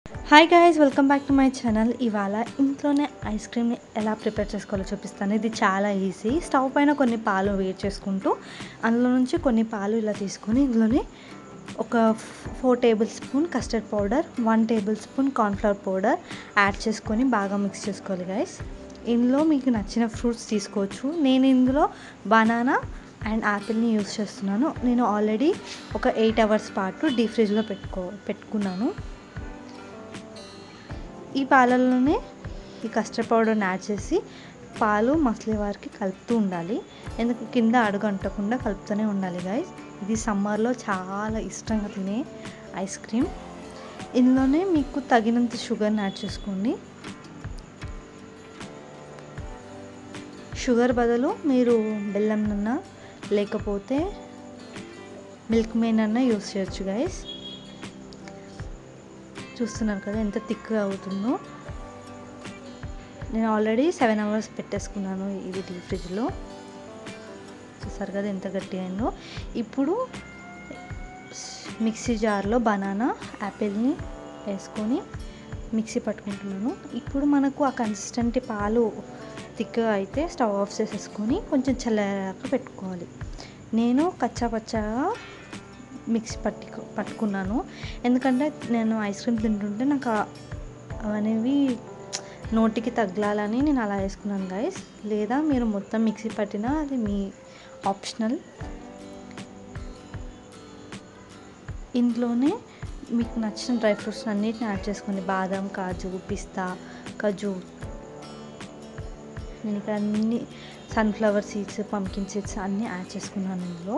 Hi guys, welcome back to my channel. ఇవాళ ఇంట్లోనే ice క్రీమ్ని ఎలా ప్రిపేర్ చేసుకోవాలో చూపిస్తాను. ఇది చాలా ఈజీ. స్టవ్ పైన కొన్ని పాలు వేడి చేసుకుంటూ అందులో నుంచి కొన్ని పాలు ఇలా తీసుకొని ఇందులోనే ఒక 4 table spoon custard powder, 1 table spoon cornflour powder add చేసుకొని బాగా మిక్స్ చేసుకోవాలి గైస్. ఇందులో మీకు నచ్చిన ఫ్రూట్స్ తీసుకోవచ్చు. నేను ఇందులో బనానా అండ్ యాపిల్ని యూస్ చేస్తున్నాను. నేను ఆల్రెడీ ఒక 8 అవర్స్ పాటు డీప్ ఫ్రిడ్జ్లో పెట్టుకున్నాను. ఈ పాలల్లోనే ఈ కస్టర్డ్ పౌడర్ని యాడ్ చేసి పాలు మసలే వారికి కలుపుతూ ఉండాలి. ఎందుకు కింద అడుగు అంటకుండా కలుపుతూనే ఉండాలి గైస్. ఇది సమ్మర్లో చాలా ఇష్టంగా తినే ఐస్ క్రీమ్. ఇందులోనే మీకు తగినంత షుగర్ని యాడ్ చేసుకోండి. షుగర్ బదులు మీరు బెల్లం అన్నా లేకపోతే మిల్క్ మేడ్ అన్నా యూస్ చేయొచ్చు గైస్. చూస్తున్నారు కదా ఎంత థిక్గా అవుతుందో. నేను ఆల్రెడీ 7 అవర్స్ పెట్టేసుకున్నాను ఇది డీప్ ఫ్రిడ్జ్లో. చూసారు కదా ఎంత గట్టిగా అయిందో. ఇప్పుడు మిక్సీ జార్లో బనానా యాపిల్ని వేసుకొని మిక్సీ పట్టుకుంటున్నాను. ఇప్పుడు మనకు ఆ కన్సిస్టెంట్ పాలు థిక్గా అయితే స్టవ్ ఆఫ్ చేసేసుకొని కొంచెం చల్లారాక పెట్టుకోవాలి. నేను కచ్చాపచ్చాగా మిక్సీ పట్టుకున్నాను. ఎందుకంటే నేను ఐస్ క్రీమ్ తింటుంటే నాకు అనేవి నోటికి తగలాలని నేను అలా వేసుకున్నాను గైస్. లేదా మీరు మొత్తం మిక్సీ పట్టినా అది మీ ఆప్షనల్. ఇంట్లోనే మీకు నచ్చిన డ్రై ఫ్రూట్స్ అన్నిటిని యాడ్ చేసుకోండి. బాదం, కాజు, పిస్తా, ఖజూ. నేను ఇక్కడ అన్ని సన్ఫ్లవర్ సీడ్స్, పంకిన్ సీడ్స్ అన్నీ యాడ్ చేసుకున్నాను. ఇందులో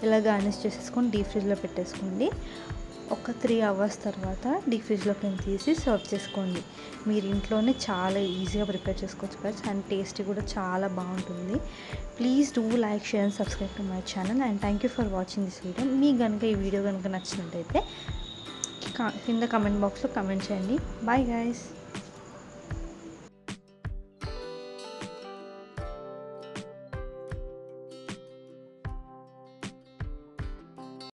ఇలా గార్నిష్ చేసేసుకొని డీప్ ఫ్రిడ్జ్లో పెట్టేసుకోండి. ఒక 3 అవర్స్ తర్వాత డీప్ ఫ్రిడ్జ్లోకి తీసి సర్వ్ చేసుకోండి. మీరు ఇంట్లోనే చాలా ఈజీగా ప్రిపేర్ చేసుకోవచ్చు గైస్. అండ్ టేస్ట్ కూడా చాలా బాగుంటుంది. Please do like, share and subscribe to my channel. And thank you for watching this video. మీకు కనుక ఈ వీడియో కనుక నచ్చినట్టయితే కింద కమెంట్ బాక్స్లో కమెంట్ చేయండి. Bye guys.